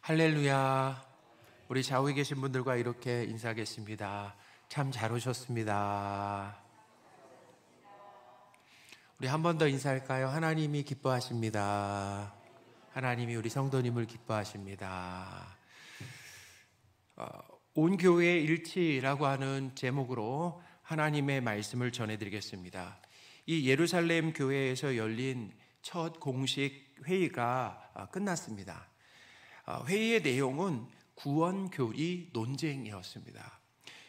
할렐루야. 우리 좌우에 계신 분들과 이렇게 인사하겠습니다. 참 잘 오셨습니다. 우리 한 번 더 인사할까요? 하나님이 기뻐하십니다. 하나님이 우리 성도님을 기뻐하십니다. 온 교회의 일치라고 하는 제목으로 하나님의 말씀을 전해드리겠습니다. 이 예루살렘 교회에서 열린 첫 공식 회의가 끝났습니다. 회의의 내용은 구원교리 논쟁이었습니다.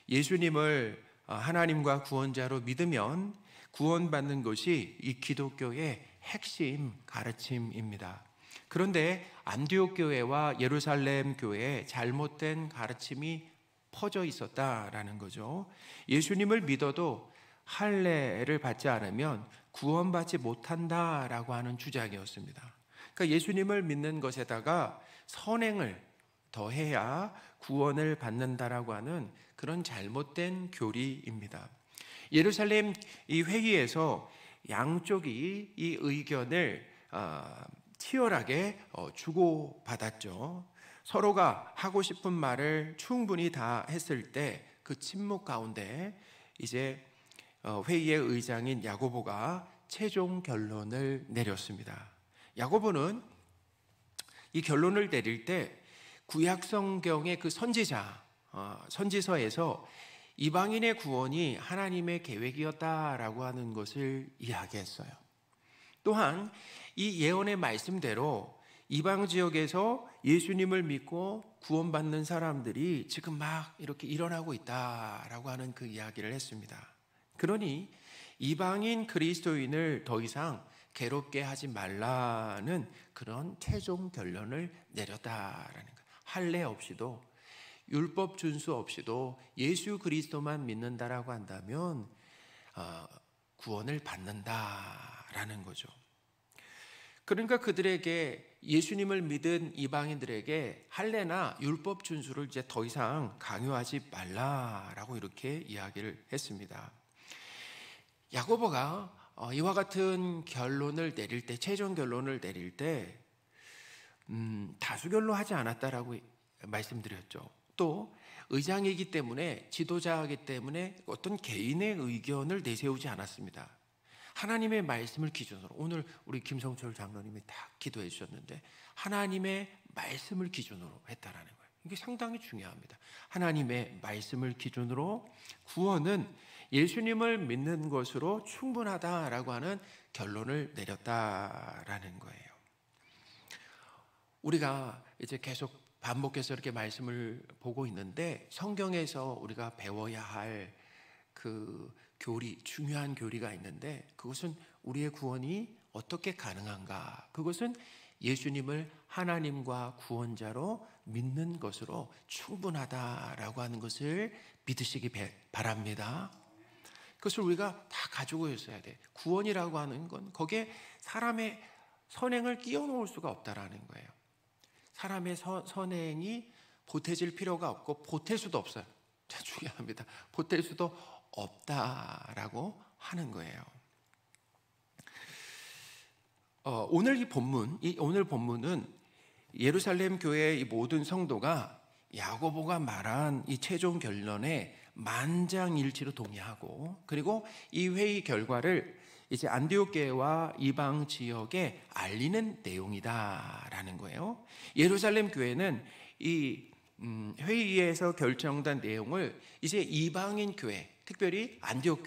예수님을 하나님과 구원자로 믿으면 구원받는 것이 이 기독교의 핵심 가르침입니다. 그런데 안디옥 교회와 예루살렘 교회에 잘못된 가르침이 퍼져 있었다라는 거죠. 예수님을 믿어도 할례를 받지 않으면 구원받지 못한다라고 하는 주장이었습니다. 그러니까 예수님을 믿는 것에다가 선행을 더해야 구원을 받는다라고 하는 그런 잘못된 교리입니다. 예루살렘 이 회의에서 양쪽이 이 의견을 치열하게 주고받았죠. 서로가 하고 싶은 말을 충분히 다 했을 때 그 침묵 가운데 이제 회의의 의장인 야고보가 최종 결론을 내렸습니다. 야고보는 이 결론을 내릴 때 구약 성경의 그 선지서에서 이방인의 구원이 하나님의 계획이었다라고 하는 것을 이야기했어요. 또한 이 예언의 말씀대로 이방 지역에서 예수님을 믿고 구원받는 사람들이 지금 막 이렇게 일어나고 있다라고 하는 그 이야기를 했습니다. 그러니 이방인 그리스도인을 더 이상 괴롭게 하지 말라는 그런 최종 결론을 내렸다라는 거예요. 할례 없이도 율법 준수 없이도 예수 그리스도만 믿는다라고 한다면 구원을 받는다라는 거죠. 그러니까 그들에게 예수님을 믿은 이방인들에게 할례나 율법 준수를 이제 더 이상 강요하지 말라라고 이렇게 이야기를 했습니다. 야고보가 이와 같은 결론을 내릴 때, 최종 결론을 내릴 때 다수결로 하지 않았다라고 말씀드렸죠. 또 의장이기 때문에, 지도자이기 때문에 어떤 개인의 의견을 내세우지 않았습니다. 하나님의 말씀을 기준으로, 오늘 우리 김성철 장로님이 딱 기도해 주셨는데 하나님의 말씀을 기준으로 했다라는 거예요. 이게 상당히 중요합니다. 하나님의 말씀을 기준으로 구원은 예수님을 믿는 것으로 충분하다라고 하는 결론을 내렸다라는 거예요. 우리가 이제 계속 반복해서 이렇게 말씀을 보고 있는데 성경에서 우리가 배워야 할 그 교리, 중요한 교리가 있는데 그것은 우리의 구원이 어떻게 가능한가? 그것은 예수님을 하나님과 구원자로 믿는 것으로 충분하다라고 하는 것을 믿으시기 바랍니다. 그것을 우리가 다 가지고 있어야 돼. 구원이라고 하는 건 거기에 사람의 선행을 끼워 놓을 수가 없다라는 거예요. 사람의 선행이 보태질 필요가 없고 보탤 수도 없어요. 참 중요합니다. 보탤 수도 없다라고 하는 거예요. 오늘 본문은 예루살렘 교회의 이 모든 성도가 야고보가 말한 이 최종 결론에 만장일치로 동의하고, 그리고 이 회의 결과를 이제 안디옥 교회와 이방 지역에 알리는 내용이다라는 거예요. 예루살렘 교회는 이 회의에서 결정된 내용을 이제 이방인 교회, 특별히 안디옥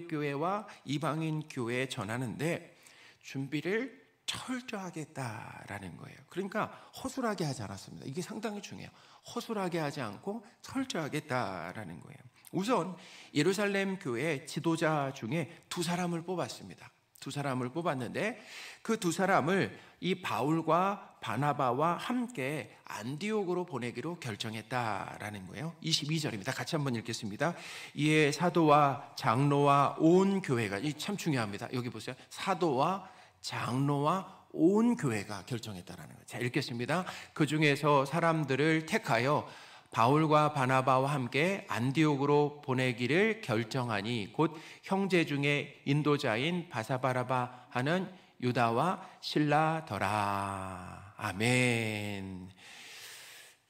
교회와 이방인 교회에 전하는데 준비를 철저하게 했다라는 거예요. 그러니까 허술하게 하지 않았습니다. 이게 상당히 중요해요. 허술하게 하지 않고 철저하게 했다라는 거예요. 우선 예루살렘 교회 지도자 중에 두 사람을 뽑았습니다. 두 사람을 뽑았는데 그 두 사람을 이 바울과 바나바와 함께 안디옥으로 보내기로 결정했다라는 거예요. 22절입니다. 같이 한번 읽겠습니다. 이에 사도와 장로와 온 교회가, 이 참 중요합니다. 여기 보세요. 사도와 장로와 온 교회가 결정했다라는 거예요. 자, 읽겠습니다. 그 중에서 사람들을 택하여 바울과 바나바와 함께 안디옥으로 보내기를 결정하니 곧 형제 중에 인도자인 바사바라바 하는 유다와 실라더라. 아멘.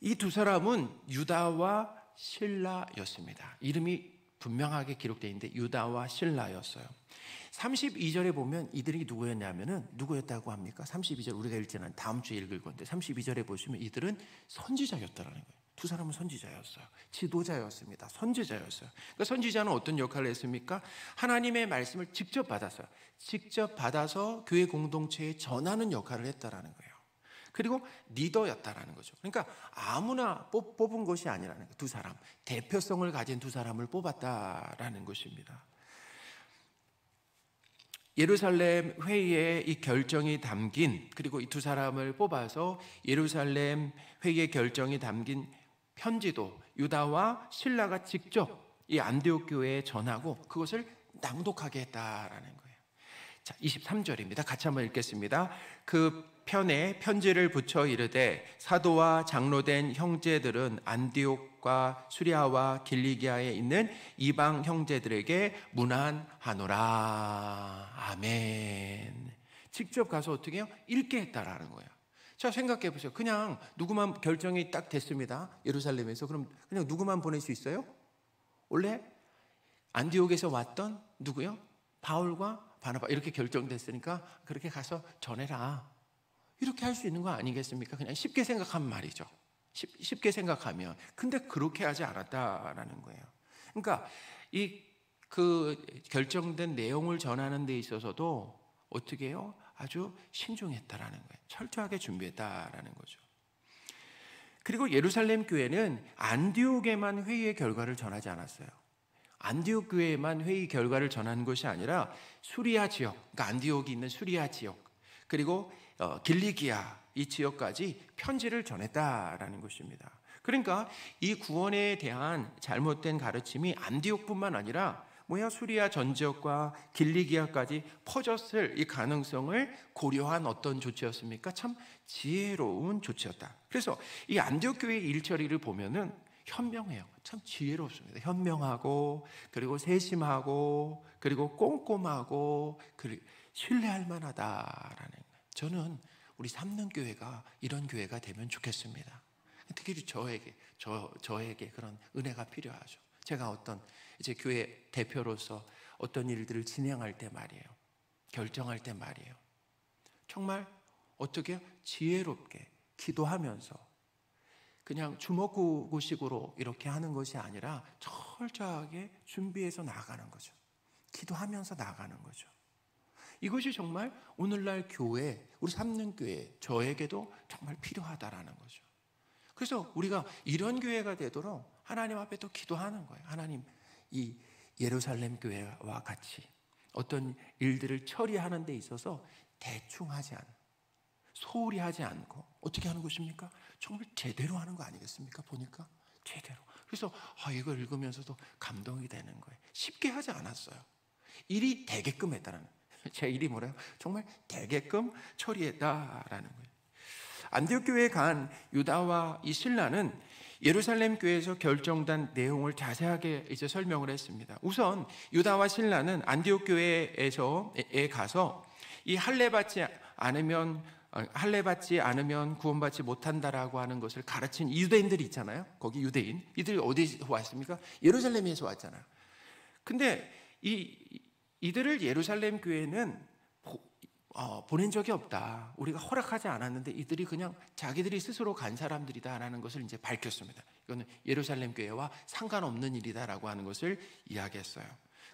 이 두 사람은 유다와 실라였습니다. 이름이 분명하게 기록되어 있는데 유다와 실라였어요. 32절에 보면 이들이 누구였다고 합니까? 32절 우리가 읽지는 다음 주에 읽을 건데 32절에 보시면 이들은 선지자였다라는 거예요. 두 사람은 선지자였어요. 지도자였습니다. 선지자였어요. 그러니까 선지자는 어떤 역할을 했습니까? 하나님의 말씀을 직접 받았어요. 직접 받아서 교회 공동체에 전하는 역할을 했다라는 거예요. 그리고 리더였다라는 거죠. 그러니까 아무나 뽑은 것이 아니라는 거예요. 두 사람, 대표성을 가진 두 사람을 뽑았다라는 것입니다. 예루살렘 회의의 이 결정이 담긴, 그리고 이 두 사람을 뽑아서 예루살렘 회의의 결정이 담긴 편지도 유다와 실라가 직접 이 안디옥 교회에 전하고 그것을 낭독하게 했다라는 거예요. 자, 23절입니다. 같이 한번 읽겠습니다. 그 편에 편지를 붙여 이르되 사도와 장로된 형제들은 안디옥과 수리아와 길리기아에 있는 이방 형제들에게 문안하노라. 아멘. 직접 가서 어떻게 해요? 읽게 했다라는 거예요. 자, 생각해 보세요. 그냥 누구만 결정이 딱 됐습니다. 예루살렘에서. 그럼 그냥 누구만 보낼 수 있어요? 원래 안디옥에서 왔던 누구요? 바울과 바나바 이렇게 결정됐으니까 그렇게 가서 전해라. 이렇게 할 수 있는 거 아니겠습니까? 그냥 쉽게 생각하면 말이죠. 쉽게 생각하면. 근데 그렇게 하지 않았다라는 거예요. 그러니까 그 결정된 내용을 전하는 데 있어서도 어떻게 해요? 아주 신중했다라는 거예요. 철저하게 준비했다라는 거죠. 그리고 예루살렘 교회는 안디옥에만 회의의 결과를 전하지 않았어요. 안디옥 교회에만 회의 결과를 전하는 것이 아니라 수리아 지역, 그러니까 안디옥이 있는 수리아 지역, 그리고 길리기아 이 지역까지 편지를 전했다라는 것입니다. 그러니까 이 구원에 대한 잘못된 가르침이 안디옥뿐만 아니라 수리아 전 지역과 길리기아까지 퍼졌을 이 가능성을 고려한 어떤 조치였습니까? 참 지혜로운 조치였다. 그래서 이 안디옥 교회의 일처리를 보면은 현명해요. 참 지혜롭습니다. 현명하고, 그리고 세심하고, 그리고 꼼꼼하고, 그리고 신뢰할 만하다라는 거예요. 저는 우리 삼능교회가 이런 교회가 되면 좋겠습니다. 특히 저에게 그런 은혜가 필요하죠. 제가 어떤 이제 교회 대표로서 어떤 일들을 진행할 때 말이에요. 결정할 때 말이에요. 정말 어떻게 지혜롭게 기도하면서 그냥 주먹구구식으로 이렇게 하는 것이 아니라 철저하게 준비해서 나아가는 거죠. 기도하면서 나아가는 거죠. 이것이 정말 오늘날 교회, 우리 삼능교회, 저에게도 정말 필요하다라는 거죠. 그래서 우리가 이런 교회가 되도록 하나님 앞에 또 기도하는 거예요. 하나님, 이 예루살렘 교회와 같이 어떤 일들을 처리하는 데 있어서 대충 하지 않고 소홀히 하지 않고 어떻게 하는 것입니까? 정말 제대로 하는 거 아니겠습니까? 보니까 제대로. 그래서 이걸 읽으면서도 감동이 되는 거예요. 쉽게 하지 않았어요. 일이 되게끔 했다는, 제 일이 뭐래요? 정말 되게끔 처리했다라는 거예요. 안디옥 교회에 간 유다와 이 실라는 예루살렘 교회에서 결정된 내용을 자세하게 이제 설명을 했습니다. 우선 유다와 실라는 안디옥 교회에서 가서 이 할례 받지 않으면 구원받지 못한다라고 하는 것을 가르친 유대인들이 있잖아요. 거기 유대인. 이들이 어디서 왔습니까? 예루살렘에서 왔잖아요. 근데 이들을 예루살렘 교회는 보낸 적이 없다. 우리가 허락하지 않았는데 이들이 그냥 자기들이 스스로 간 사람들이다라는 것을 이제 밝혔습니다. 이거는 예루살렘 교회와 상관없는 일이다라고 하는 것을 이야기했어요.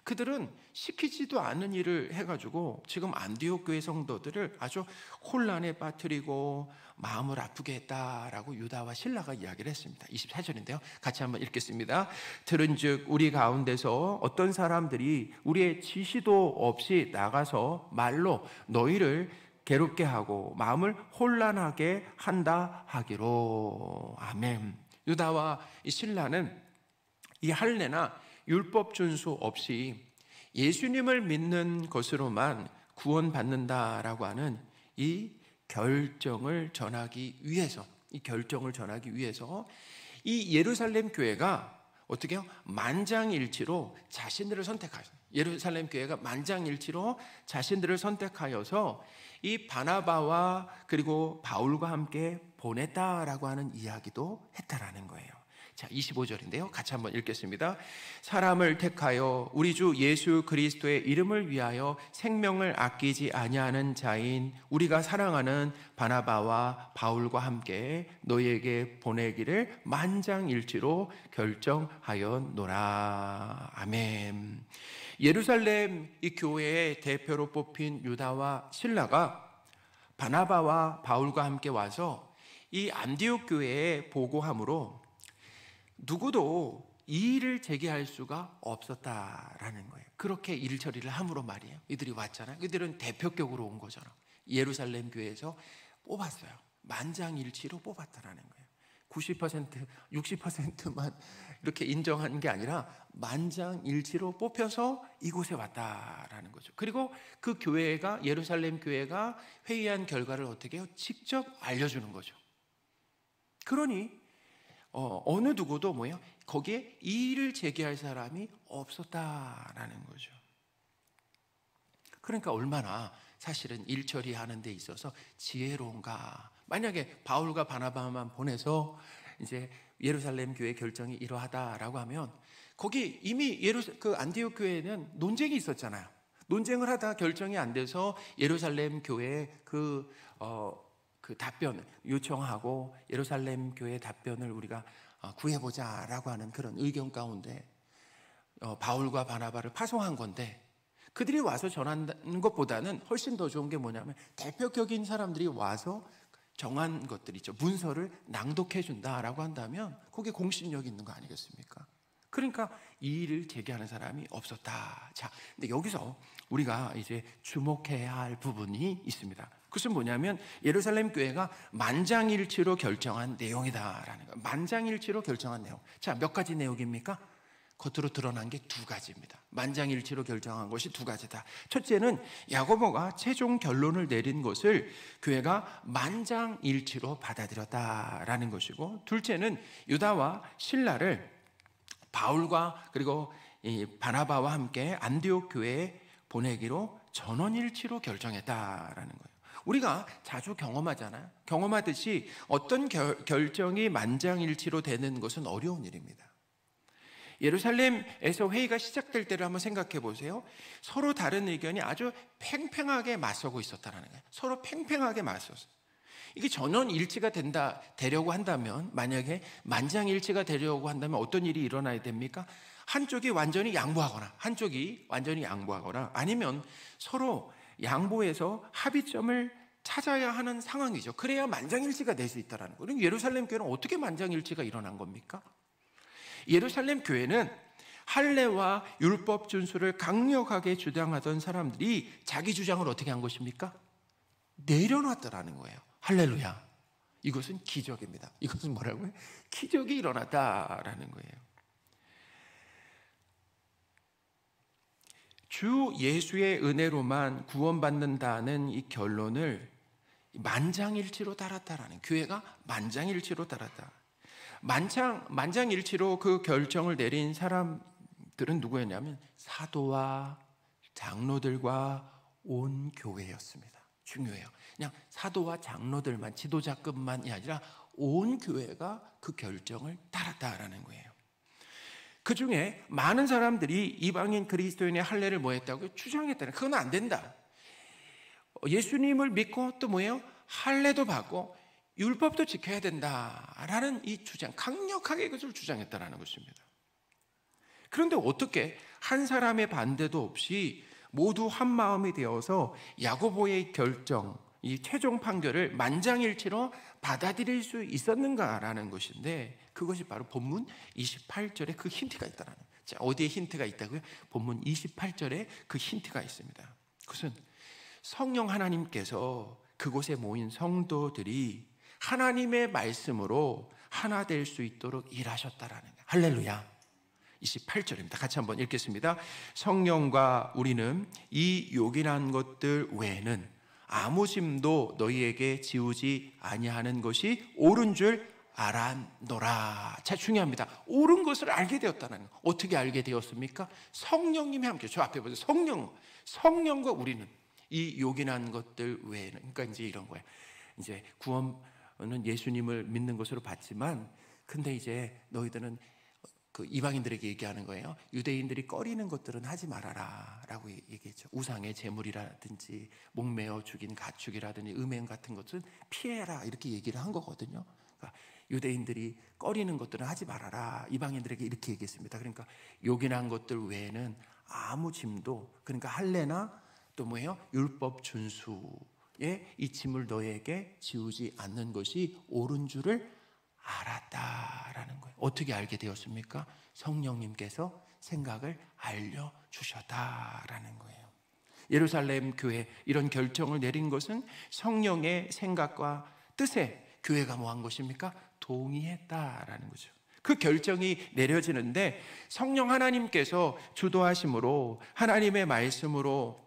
그들은 시키지도 않은 일을 해가지고 지금 안디옥 교회 성도들을 아주 혼란에 빠뜨리고 마음을 아프게 했다라고 유다와 실라가 이야기를 했습니다. 24절인데요. 같이 한번 읽겠습니다. 들은즉 우리 가운데서 어떤 사람들이 우리의 지시도 없이 나가서 말로 너희를 괴롭게 하고 마음을 혼란하게 한다 하기로. 아멘. 유다와 이 실라는 이 할례나 율법 준수 없이 예수님을 믿는 것으로만 구원받는다라고 하는 이 결정을 전하기 위해서 이 예루살렘 교회가 어떻게 해요? 만장일치로 자신들을 선택하였어요. 예루살렘 교회가 만장일치로 자신들을 선택하여서 이 바나바와 그리고 바울과 함께 보냈다라고 하는 이야기도 했다라는 거예요. 자, 25절인데요. 같이 한번 읽겠습니다. 사람을 택하여 우리 주 예수 그리스도의 이름을 위하여 생명을 아끼지 아니하는 자인 우리가 사랑하는 바나바와 바울과 함께 너희에게 보내기를 만장일치로 결정하였노라. 아멘. 예루살렘 이 교회의 대표로 뽑힌 유다와 실라가 바나바와 바울과 함께 와서 이 안디옥 교회에 보고함으로 누구도 이의를 제기할 수가 없었다라는 거예요. 그렇게 일 처리를 함으로 말이에요. 이들이 왔잖아요. 이들은 대표격으로 온 거잖아. 예루살렘 교회에서 뽑았어요. 만장일치로 뽑았다라는 거예요. 90%, 60%만 이렇게 인정한 게 아니라 만장일치로 뽑혀서 이곳에 왔다라는 거죠. 그리고 그 교회가, 예루살렘 교회가 회의한 결과를 어떻게 해요? 직접 알려주는 거죠. 그러니 어느 누구도 뭐예요? 거기에 이의를 제기할 사람이 없었다라는 거죠. 그러니까 얼마나 사실은 일 처리하는 데 있어서 지혜로운가. 만약에 바울과 바나바만 보내서 이제 예루살렘 교회 결정이 이러하다라고 하면 거기 이미 그 안디옥 교회는 논쟁이 있었잖아요. 논쟁을 하다 결정이 안 돼서 예루살렘 교회 그 답변을 요청하고 예루살렘 교회 답변을 우리가 구해보자라고 하는 그런 의견 가운데 바울과 바나바를 파송한 건데, 그들이 와서 전하는 것보다는 훨씬 더 좋은 게 뭐냐면 대표격인 사람들이 와서 정한 것들이죠. 문서를 낭독해 준다라고 한다면 거기에 공신력이 있는 거 아니겠습니까? 그러니까 이의를 제기하는 사람이 없었다. 자, 근데 여기서 우리가 이제 주목해야 할 부분이 있습니다. 그것은 뭐냐면 예루살렘 교회가 만장일치로 결정한 내용이다라는 거예요. 만장일치로 결정한 내용. 자, 몇 가지 내용입니까? 겉으로 드러난 게 두 가지입니다. 만장일치로 결정한 것이 두 가지다. 첫째는 야고보가 최종 결론을 내린 것을 교회가 만장일치로 받아들였다라는 것이고, 둘째는 유다와 실라를 바울과 그리고 이 바나바와 함께 안디옥 교회에 보내기로 전원일치로 결정했다라는 거예요. 우리가 자주 경험하잖아요. 경험하듯이 어떤 결정이 만장일치로 되는 것은 어려운 일입니다. 예루살렘에서 회의가 시작될 때를 한번 생각해 보세요. 서로 다른 의견이 아주 팽팽하게 맞서고 있었다는 거예요. 서로 팽팽하게 맞섰어요. 이게 전원 일치가 되려고 한다면, 만약에 만장일치가 되려고 한다면 어떤 일이 일어나야 됩니까? 한쪽이 완전히 양보하거나 아니면 서로 양보해서 합의점을 찾아야 하는 상황이죠. 그래야 만장일치가 될 수 있다는 거예요. 그럼 예루살렘 교회는 어떻게 만장일치가 일어난 겁니까? 예루살렘 교회는 할례와 율법 준수를 강력하게 주장하던 사람들이 자기 주장을 어떻게 한 것입니까? 내려놨다라는 거예요. 할렐루야. 이것은 기적입니다. 이것은 뭐라고요? 기적이 일어났다라는 거예요. 주 예수의 은혜로만 구원받는다는 이 결론을 만장일치로 따랐다라는, 교회가 만장일치로 따랐다. 만장일치로 그 결정을 내린 사람들은 누구였냐면 사도와 장로들과 온 교회였습니다. 중요해요. 그냥 사도와 장로들만, 지도자급만이 아니라 온 교회가 그 결정을 따랐다라는 거예요. 그 중에 많은 사람들이 이방인 그리스도인의 할례를 뭐 했다고요? 주장했다는. 그건 안 된다. 예수님을 믿고 또 뭐예요? 할례도 받고 율법도 지켜야 된다라는 이 주장, 강력하게 그것을 주장했다라는 것입니다. 그런데 어떻게 한 사람의 반대도 없이 모두 한 마음이 되어서 야고보의 결정, 이 최종 판결을 만장일치로 받아들일 수 있었는가라는 것인데, 그것이 바로 본문 28절에 그 힌트가 있다라는 거예요. 자, 어디에 힌트가 있다고요? 본문 28절에 그 힌트가 있습니다. 그것은 성령 하나님께서 그곳에 모인 성도들이 하나님의 말씀으로 하나 될 수 있도록 일하셨다라는 거예요. 할렐루야. 28절입니다. 같이 한번 읽겠습니다. 성령과 우리는 이 요긴한 것들 외에는 아무 짐도 너희에게 지우지 아니하는 것이 옳은 줄 알았노라. 자, 중요합니다. 옳은 것을 알게 되었다는 거예요. 어떻게 알게 되었습니까? 성령님이 함께, 저 앞에 보세요. 성령과 우리는 이 요긴한 것들 외에는, 그러니까 이제 이런 거예요. 이제 구원은 예수님을 믿는 것으로 봤지만, 근데 이제 너희들은 그 이방인들에게 얘기하는 거예요. 유대인들이 꺼리는 것들은 하지 말아라 라고 얘기했죠. 우상의 제물이라든지 목매어 죽인 가축이라든지 음행 같은 것은 피해라, 이렇게 얘기를 한 거거든요. 그러니까 유대인들이 꺼리는 것들은 하지 말아라, 이방인들에게 이렇게 얘기했습니다. 그러니까 요긴한 것들 외에는 아무 짐도, 그러니까 할례나 또 뭐예요? 율법 준수의 이 짐을 너에게 지우지 않는 것이 옳은 줄을 알았다라는 거예요. 어떻게 알게 되었습니까? 성령님께서 생각을 알려주셨다라는 거예요. 예루살렘 교회 이런 결정을 내린 것은 성령의 생각과 뜻에 교회가 뭐 한 것입니까? 동의했다라는 거죠. 그 결정이 내려지는데 성령 하나님께서 주도하심으로 하나님의 말씀으로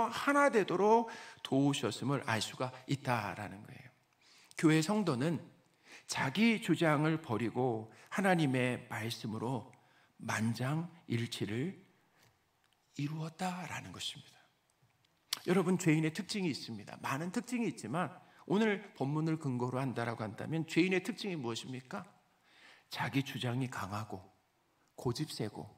하나 되도록 도우셨음을 알 수가 있다라는 거예요. 교회 성도는 자기 주장을 버리고 하나님의 말씀으로 만장일치를 이루었다라는 것입니다. 여러분, 죄인의 특징이 있습니다. 많은 특징이 있지만 오늘 본문을 근거로 한다라고 한다면 죄인의 특징이 무엇입니까? 자기 주장이 강하고 고집세고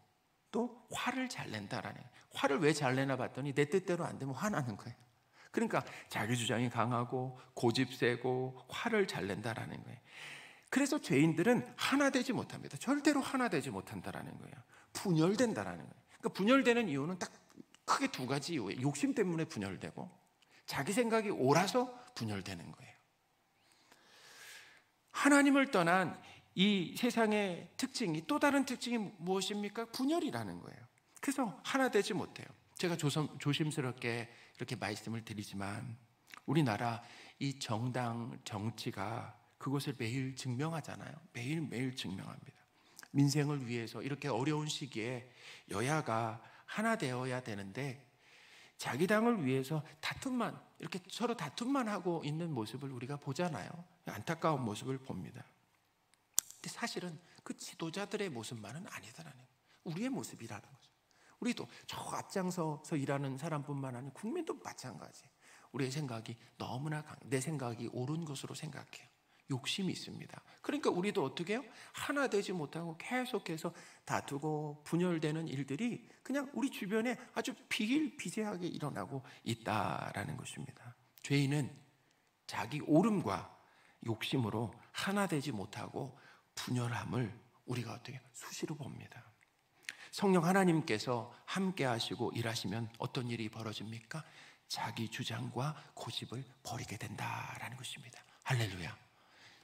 또 화를 잘 낸다라는 거예요. 화를 왜 잘 내나 봤더니 내 뜻대로 안 되면 화나는 거예요. 그러니까 자기 주장이 강하고 고집세고 화를 잘 낸다라는 거예요. 그래서 죄인들은 하나 되지 못합니다. 절대로 하나 되지 못한다라는 거예요. 분열된다라는 거예요. 그러니까 분열되는 이유는 딱 크게 두 가지 이유예요. 욕심 때문에 분열되고 자기 생각이 옳아서 분열되는 거예요. 하나님을 떠난 이 세상의 특징이, 또 다른 특징이 무엇입니까? 분열이라는 거예요. 그래서 하나 되지 못해요. 제가 조심스럽게 이렇게 말씀을 드리지만 우리나라 이 정당 정치가 그것을 매일 증명하잖아요. 매일매일 증명합니다. 민생을 위해서 이렇게 어려운 시기에 여야가 하나 되어야 되는데 자기 당을 위해서 이렇게 서로 다툼만 하고 있는 모습을 우리가 보잖아요. 안타까운 모습을 봅니다. 근데 사실은 그 지도자들의 모습만은 아니더라는 거예요. 우리의 모습이라는 거죠. 우리도 저 앞장서서 일하는 사람뿐만 아니라 국민도 마찬가지. 우리의 생각이 너무나 내 생각이 옳은 것으로 생각해요. 욕심이 있습니다. 그러니까 우리도 어떻게 해요? 하나 되지 못하고 계속해서 다투고 분열되는 일들이 그냥 우리 주변에 아주 비일비재하게 일어나고 있다라는 것입니다. 죄인은 자기 옳음과 욕심으로 하나 되지 못하고 분열함을 우리가 어떻게 수시로 봅니다. 성령 하나님께서 함께 하시고 일하시면 어떤 일이 벌어집니까? 자기 주장과 고집을 버리게 된다라는 것입니다. 할렐루야.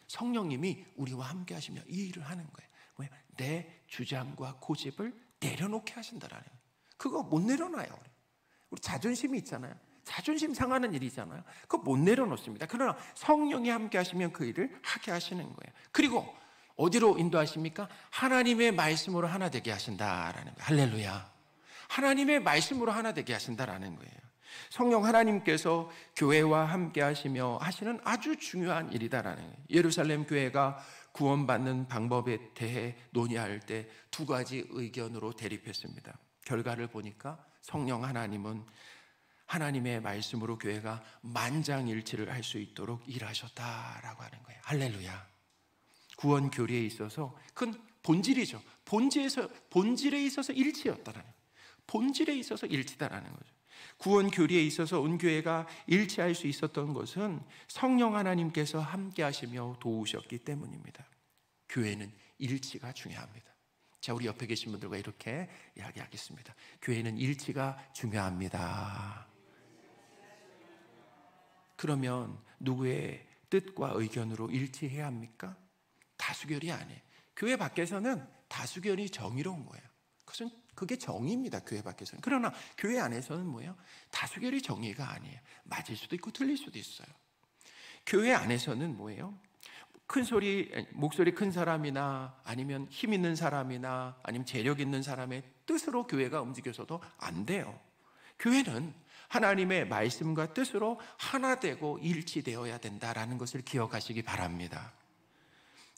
성령님이 우리와 함께 하시면 이 일을 하는 거예요. 뭐야? 내 주장과 고집을 내려놓게 하신다라는 거예요. 그거 못 내려놔요. 우리 자존심이 있잖아요. 자존심 상하는 일이잖아요. 그거 못 내려놓습니다. 그러나 성령이 함께 하시면 그 일을 하게 하시는 거예요. 그리고 어디로 인도하십니까? 하나님의 말씀으로 하나 되게 하신다라는 거예요. 할렐루야. 하나님의 말씀으로 하나 되게 하신다라는 거예요. 성령 하나님께서 교회와 함께 하시며 하시는 아주 중요한 일이다라는 거예요. 예루살렘 교회가 구원받는 방법에 대해 논의할 때 두 가지 의견으로 대립했습니다. 결과를 보니까 성령 하나님은 하나님의 말씀으로 교회가 만장일치를 할 수 있도록 일하셨다라고 하는 거예요. 할렐루야. 구원 교리에 있어서 그건 본질이죠. 본질에 있어서 일치였다라는 거예요. 본질에 있어서 일치다라는 거죠. 구원 교리에 있어서 온 교회가 일치할 수 있었던 것은 성령 하나님께서 함께 하시며 도우셨기 때문입니다. 교회는 일치가 중요합니다. 자, 우리 옆에 계신 분들과 이렇게 이야기하겠습니다. 교회는 일치가 중요합니다. 그러면 누구의 뜻과 의견으로 일치해야 합니까? 다수결이 아니에요. 교회 밖에서는 다수결이 정의로운 거예요. 그게 정의입니다. 교회 밖에서는. 그러나 교회 안에서는 뭐예요? 다수결이 정의가 아니에요. 맞을 수도 있고 틀릴 수도 있어요. 교회 안에서는 뭐예요? 목소리 큰 사람이나 아니면 힘 있는 사람이나 아니면 재력 있는 사람의 뜻으로 교회가 움직여서도 안 돼요. 교회는 하나님의 말씀과 뜻으로 하나 되고 일치되어야 된다라는 것을 기억하시기 바랍니다.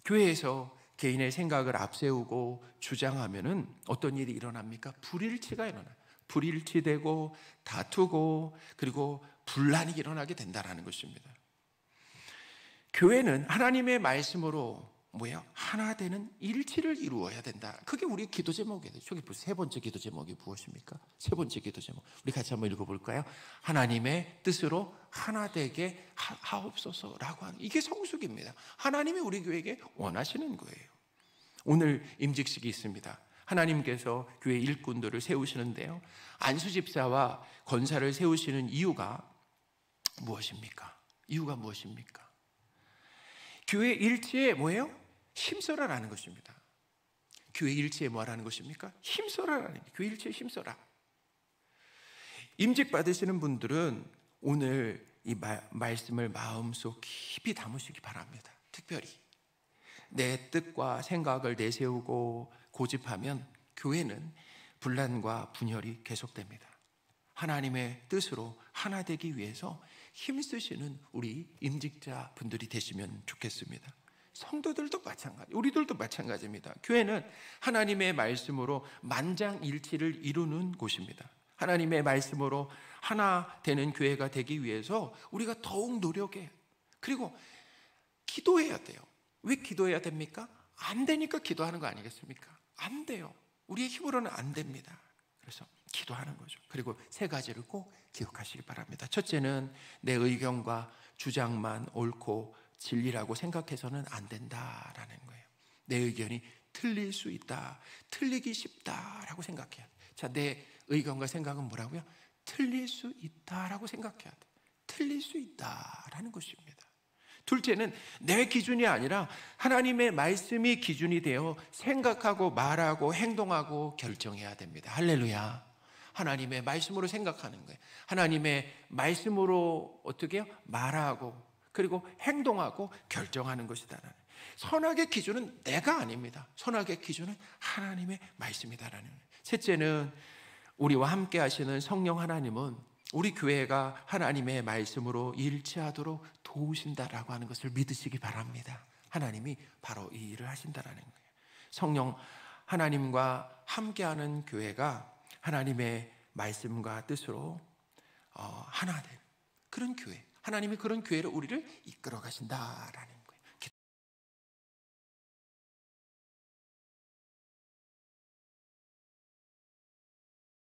교회에서 개인의 생각을 앞세우고 주장하면은 어떤 일이 일어납니까? 불일치가 일어나요. 불일치되고 다투고 그리고 분란이 일어나게 된다는 것입니다. 교회는 하나님의 말씀으로 뭐예요? 하나 되는 일치를 이루어야 된다. 그게 우리 기도 제목이에요. 저기 세 번째 기도 제목이 무엇입니까? 세 번째 기도 제목. 우리 같이 한번 읽어볼까요? 하나님의 뜻으로 하나 되게 하옵소서라고 하는, 이게 성숙입니다. 하나님이 우리 교회에게 원하시는 거예요. 오늘 임직식이 있습니다. 하나님께서 교회 일꾼들을 세우시는데요, 안수 집사와 권사를 세우시는 이유가 무엇입니까? 이유가 무엇입니까? 교회 일치에 뭐예요? 힘써라라는 것입니다. 교회 일치에 뭐라는 것입니까? 힘써라라는 거예요. 교회 일치에 힘써라. 임직 받으시는 분들은 오늘 이 말씀을 마음속 깊이 담으시기 바랍니다. 특별히 내 뜻과 생각을 내세우고 고집하면 교회는 분란과 분열이 계속됩니다. 하나님의 뜻으로 하나 되기 위해서 힘쓰시는 우리 임직자 분들이 되시면 좋겠습니다. 성도들도 마찬가지, 우리들도 마찬가지입니다. 교회는 하나님의 말씀으로 만장일치를 이루는 곳입니다. 하나님의 말씀으로 하나 되는 교회가 되기 위해서 우리가 더욱 노력해요. 그리고 기도해야 돼요. 왜 기도해야 됩니까? 안 되니까 기도하는 거 아니겠습니까? 안 돼요. 우리의 힘으로는 안 됩니다. 그래서 기도하는 거죠. 그리고 세 가지를 꼭 기억하시기 바랍니다. 첫째는 내 의견과 주장만 옳고 진리라고 생각해서는 안 된다라는 거예요. 내 의견이 틀릴 수 있다, 틀리기 쉽다라고 생각해야 돼. 자, 내 의견과 생각은 뭐라고요? 틀릴 수 있다라고 생각해야 돼. 틀릴 수 있다라는 것입니다. 둘째는 내 기준이 아니라 하나님의 말씀이 기준이 되어 생각하고 말하고 행동하고 결정해야 됩니다. 할렐루야. 하나님의 말씀으로 생각하는 거예요. 하나님의 말씀으로 어떻게 해요? 말하고 그리고 행동하고 결정하는 것이다. 선악의 기준은 내가 아닙니다. 선악의 기준은 하나님의 말씀이다라는 거예요. 셋째는 우리와 함께 하시는 성령 하나님은 우리 교회가 하나님의 말씀으로 일치하도록 도우신다라고 하는 것을 믿으시기 바랍니다. 하나님이 바로 이 일을 하신다라는 거예요. 성령 하나님과 함께하는 교회가 하나님의 말씀과 뜻으로 하나 된 그런 교회, 하나님이 그런 교회를 우리를 이끌어 가신다라는 거예요.